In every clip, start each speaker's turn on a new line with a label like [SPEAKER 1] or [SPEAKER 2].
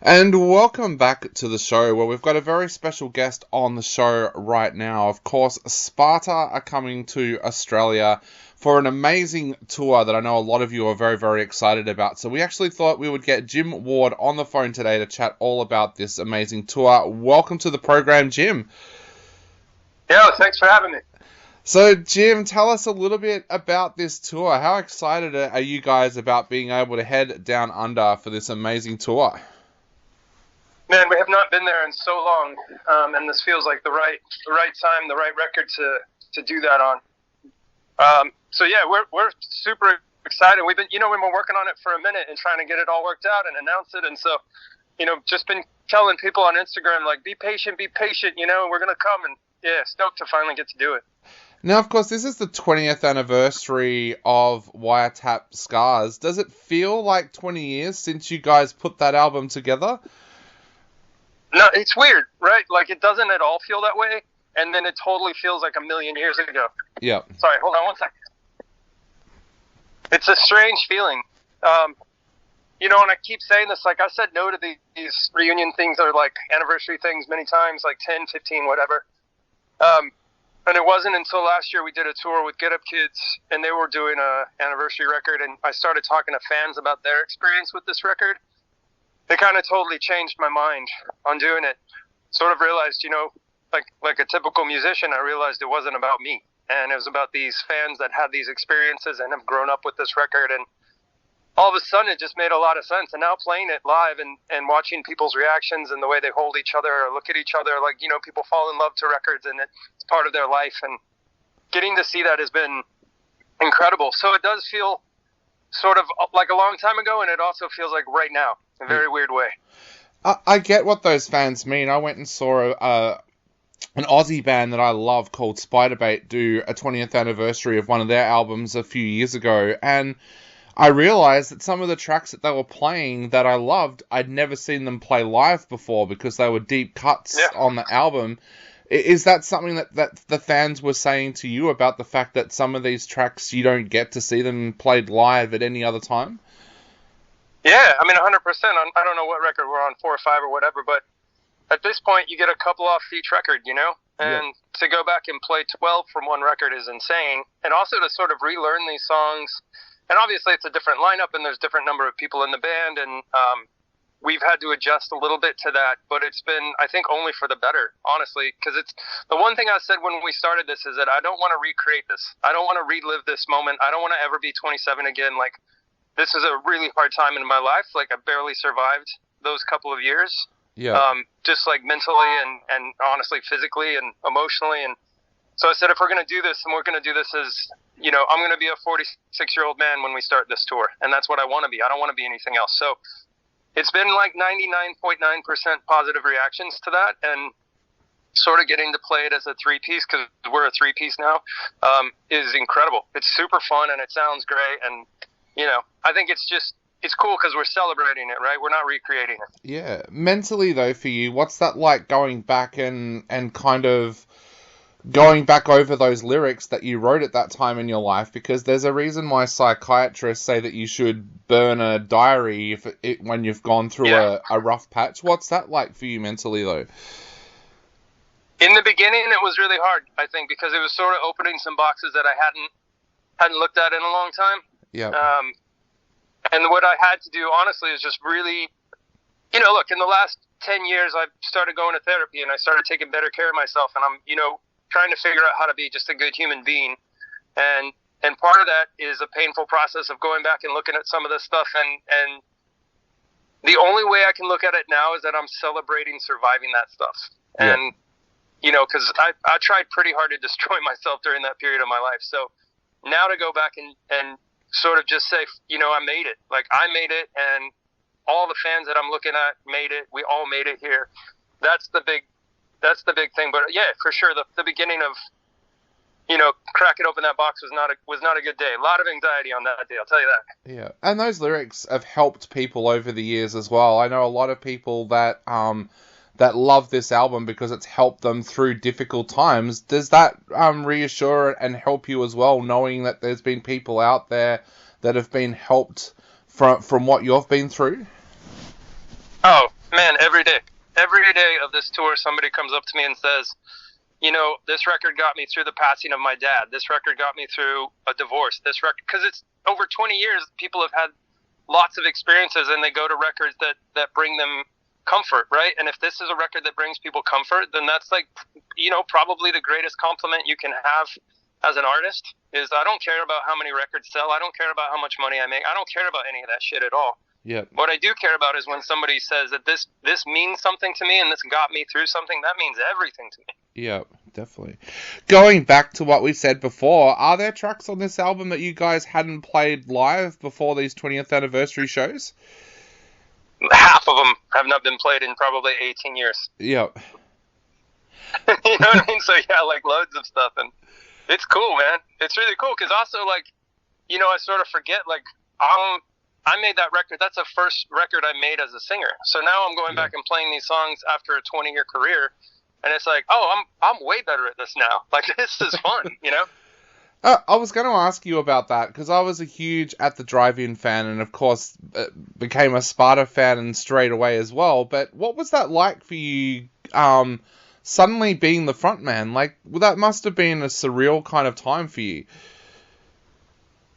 [SPEAKER 1] And welcome back to the show where we've got a very special guest on the show right now. Of course, Sparta are coming to Australia for an amazing tour that I know a lot of you are very, very excited about. So we actually thought we would get Jim Ward on the phone today to chat all about this amazing tour. Welcome to the program, Jim.
[SPEAKER 2] Yeah, thanks for having me.
[SPEAKER 1] So, Jim, tell us a little bit about this tour. How excited are you guys about being able to head down under for this amazing tour?
[SPEAKER 2] Man, we have not been there in so long, and this feels like the right time, the right record to do that on. So yeah, we're super excited. We've been working on it for a minute and trying to get it all worked out and announce it, and so just been telling people on Instagram like, be patient, we're gonna come, and yeah, stoked to finally get to do it.
[SPEAKER 1] Now, of course, this is the 20th anniversary of Wiretap Scars. Does it feel like 20 years since you guys put that album together?
[SPEAKER 2] No, it's weird, right? Like, it doesn't at all feel that way, and then it totally feels like a million years ago.
[SPEAKER 1] Yeah.
[SPEAKER 2] Sorry, hold on one second. It's a strange feeling. And I keep saying this, like, I said no to these reunion things or, like, anniversary things many times, like 10, 15, whatever. And it wasn't until last year we did a tour with Get Up Kids, and they were doing a anniversary record, and I started talking to fans about their experience with this record. It kind of totally changed my mind on doing it. Sort of realized, like a typical musician, I realized it wasn't about me. And it was about these fans that had these experiences and have grown up with this record. And all of a sudden, it just made a lot of sense. And now playing it live and watching people's reactions and the way they hold each other or look at each other, like, people fall in love to records and it's part of their life. And getting to see that has been incredible. So it does feel sort of like a long time ago, and it also feels like right now. In a very weird way.
[SPEAKER 1] I get what those fans mean. I went and saw an Aussie band that I love called Spiderbait do a 20th anniversary of one of their albums a few years ago, and I realized that some of the tracks that they were playing that I loved, I'd never seen them play live before because they were deep cuts on the album. Is that something that the fans were saying to you about the fact that some of these tracks you don't get to see them played live at any other time?
[SPEAKER 2] Yeah, I mean, 100%. I don't know what record we're on, 4 or 5 or whatever, but at this point, you get a couple off each record, And to go back and play 12 from one record is insane. And also to sort of relearn these songs. And obviously, it's a different lineup, and there's a different number of people in the band, and we've had to adjust a little bit to that. But it's been, I think, only for the better, honestly, because it's the one thing I said when we started this is that I don't want to recreate this. I don't want to relive this moment. I don't want to ever be 27 again. Like, this is a really hard time in my life. Like, I barely survived those couple of years.
[SPEAKER 1] Yeah.
[SPEAKER 2] Just like mentally and honestly physically and emotionally. And so I said, if we're going to do this, and we're going to do this as, I'm going to be a 46-year-old man when we start this tour. And that's what I want to be. I don't want to be anything else. So it's been like 99.9% positive reactions to that. And sort of getting to play it as a 3-piece, because we're a 3-piece now, is incredible. It's super fun and it sounds great. And I think it's cool because we're celebrating it, right? We're not recreating it.
[SPEAKER 1] Yeah. Mentally, though, for you, what's that like going back and kind of going back over those lyrics that you wrote at that time in your life? Because there's a reason why psychiatrists say that you should burn a diary when you've gone through a rough patch. What's that like for you mentally, though?
[SPEAKER 2] In the beginning, it was really hard, I think, because it was sort of opening some boxes that I hadn't looked at in a long time.
[SPEAKER 1] Yeah.
[SPEAKER 2] And what I had to do, honestly, is just really, look, in the last 10 years, I've started going to therapy and I started taking better care of myself. And I'm, trying to figure out how to be just a good human being. And part of that is a painful process of going back and looking at some of this stuff. And the only way I can look at it now is that I'm celebrating surviving that stuff.
[SPEAKER 1] Yeah.
[SPEAKER 2] And, because I tried pretty hard to destroy myself during that period of my life. So now to go back and sort of just say, I made it. Like, I made it, and all the fans that I'm looking at made it. We all made it here. That's the big thing. But yeah, for sure, the beginning of, cracking open that box was not a good day. A lot of anxiety on that day, I'll tell you that.
[SPEAKER 1] Yeah, and those lyrics have helped people over the years as well. I know a lot of people that love this album because it's helped them through difficult times. Does that reassure and help you as well, knowing that there's been people out there that have been helped from what you've been through?
[SPEAKER 2] Oh, Man, every day. Every day of this tour, somebody comes up to me and says, you know, this record got me through the passing of my dad. This record got me through a divorce. This record, because it's over 20 years, people have had lots of experiences, and they go to records that bring them comfort, right? And if this is a record that brings people comfort, then that's like, you know, probably the greatest compliment you can have as an artist is I don't care about how many records sell. I don't care about how much money I make. I don't care about any of that shit at all.
[SPEAKER 1] Yep.
[SPEAKER 2] What I do care about is when somebody says that this means something to me and this got me through something. That means everything to me.
[SPEAKER 1] Yep, definitely. Going back to what we said before, are there tracks on this album that you guys hadn't played live before these 20th anniversary shows?
[SPEAKER 2] Half of them have not been played in probably 18 years.
[SPEAKER 1] Yep.
[SPEAKER 2] You know what I mean? So yeah, like loads of stuff, and it's cool, man. It's really cool because also, like, you know, I sort of forget, like, I made that record. That's the first record I made as a singer. So now I'm going back and playing these songs after a 20-year career, and it's like, oh, I'm way better at this now. Like, this is fun, you know?
[SPEAKER 1] I was going to ask you about that, because I was a huge At the Drive-In fan, and of course became a Sparta fan and straight away as well. But what was that like for you, suddenly being the frontman? Like, well, that must have been a surreal kind of time for you.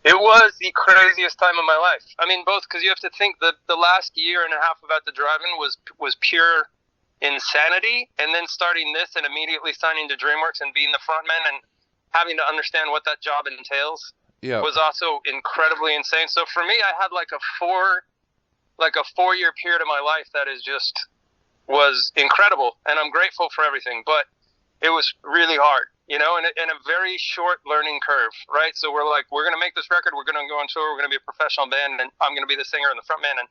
[SPEAKER 2] It was the craziest time of my life. I mean, both because you have to think that the last year and a half of At the Drive-In was pure insanity, and then starting this and immediately signing to DreamWorks and being the frontman and having to understand what that job entails was also incredibly insane. So for me, I had like a 4-year period of my life that was incredible, and I'm grateful for everything, but it was really hard, you know, and a very short learning curve, right? So we're going to make this record, we're going to go on tour, we're going to be a professional band, and I'm going to be the singer and the frontman, and,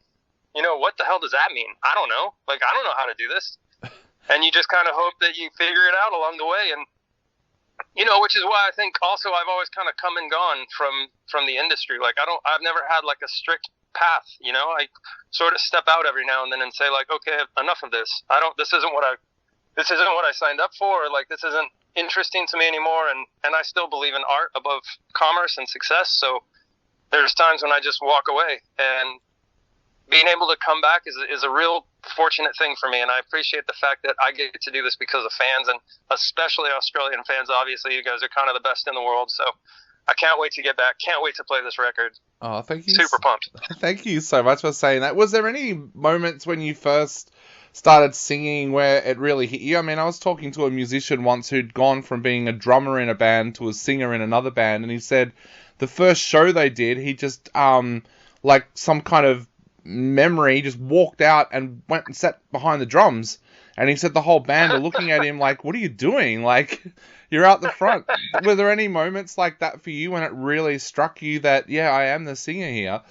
[SPEAKER 2] you know, what the hell does that mean? I don't know. Like, I don't know how to do this. And you just kind of hope that you figure it out along the way, and, you know, which is why I think also I've always kind of come and gone from the industry. Like, I've never had like a strict path, you know. I sort of step out every now and then and say, like, okay, enough of this. This isn't what I signed up for. Or, like, this isn't interesting to me anymore. And I still believe in art above commerce and success. So there's times when I just walk away, and being able to come back is a real fortunate thing for me. And I appreciate the fact that I get to do this because of fans, and especially Australian fans. Obviously, you guys are kind of the best in the world. So I can't wait to get back. Can't wait to play this record.
[SPEAKER 1] Oh, thank you.
[SPEAKER 2] Super pumped.
[SPEAKER 1] Thank you so much for saying that. Was there any moments when you first started singing where it really hit you? I mean, I was talking to a musician once who'd gone from being a drummer in a band to a singer in another band, and he said the first show they did, he just, like some kind of memory, just walked out and went and sat behind the drums. And he said the whole band are looking at him like, what are you doing? Like, you're out the front. Were there any moments like that for you when it really struck you that, yeah, I am the singer here?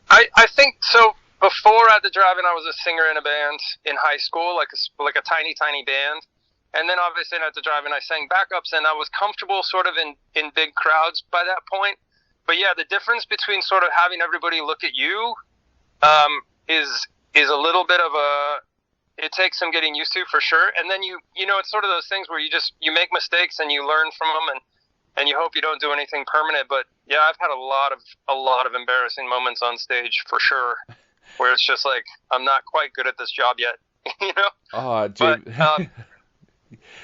[SPEAKER 2] I think so. Before At the Drive-In, I was a singer in a band in high school, like a tiny band. And then obviously At the Drive-In, I sang backups, and I was comfortable sort of in big crowds by that point. But yeah, the difference between sort of having everybody look at you is a little bit of it takes some getting used to, for sure. And then you know, it's sort of those things where you make mistakes and you learn from them, and you hope you don't do anything permanent. But yeah, I've had a lot of embarrassing moments on stage, for sure, where it's just like, I'm not quite good at this job yet, you know?
[SPEAKER 1] Oh, dude.
[SPEAKER 2] But,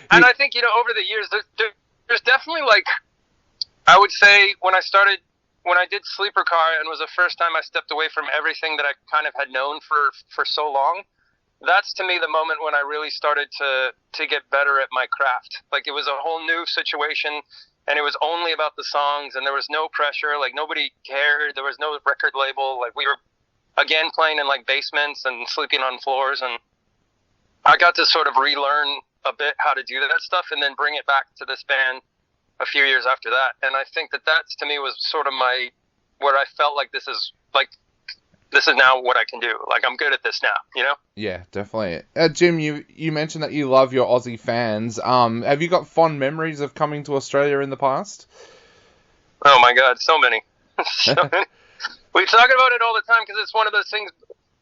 [SPEAKER 2] and I think, you know, over the years, there's definitely, like, I would say when I did Sleeper Car, and was the first time I stepped away from everything that I kind of had known for so long, that's to me the moment when I really started to get better at my craft. Like, it was a whole new situation, and it was only about the songs, and there was no pressure. Like, nobody cared. There was no record label. Like, we were, again, playing in, like, basements and sleeping on floors, and I got to sort of relearn a bit how to do that stuff and then bring it back to this band a few years after that. And I think that to me was sort of where I felt like this is now what I can do. Like, I'm good at this now, you know?
[SPEAKER 1] Yeah, definitely. Jim, you mentioned that you love your Aussie fans. Have you got fond memories of coming to Australia in the past?
[SPEAKER 2] Oh my God, so many. So many. We talk about it all the time because it's one of those things,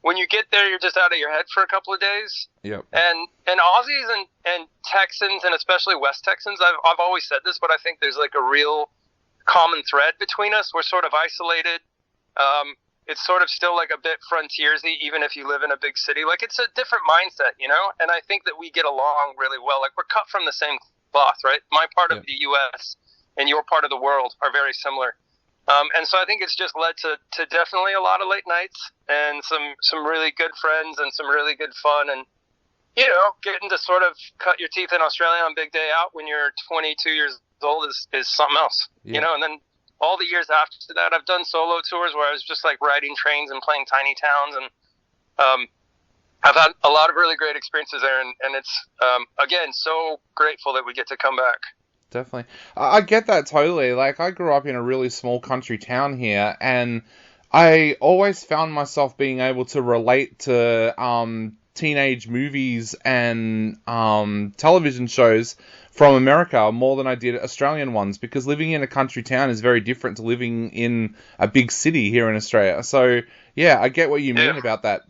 [SPEAKER 2] when you get there, you're just out of your head for a couple of days.
[SPEAKER 1] Yep.
[SPEAKER 2] And Aussies and Texans, and especially West Texans, I've always said this, but I think there's like a real common thread between us. We're sort of isolated. it's sort of still like a bit frontiersy, even if you live in a big city. Like, it's a different mindset, you know? And I think that we get along really well. Like, we're cut from the same cloth, right? My part of the U.S. and your part of the world are very similar. And so I think it's just led to definitely a lot of late nights and some really good friends and some really good fun. And, you know, getting to sort of cut your teeth in Australia on big day out when you're 22 years old is something else, you know? And then all the years after that, I've done solo tours where I was just like riding trains and playing tiny towns. And I've had a lot of really great experiences there. And it's, again, so grateful that we get to come back.
[SPEAKER 1] Definitely. I get that totally. Like, I grew up in a really small country town here, and I always found myself being able to relate to teenage movies and television shows from America more than I did Australian ones, because living in a country town is very different to living in a big city here in Australia. So, yeah, I get what you mean about that.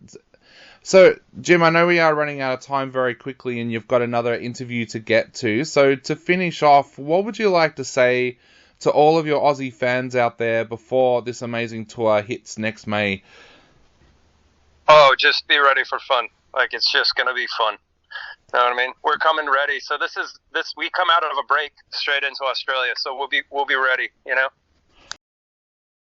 [SPEAKER 1] So, Jim, I know we are running out of time very quickly and you've got another interview to get to. So, to finish off, what would you like to say to all of your Aussie fans out there before this amazing tour hits next May?
[SPEAKER 2] Oh, just be ready for fun. Like, it's just going to be fun. You know what I mean? We're coming ready. So we come out of a break straight into Australia. So we'll be ready, you know?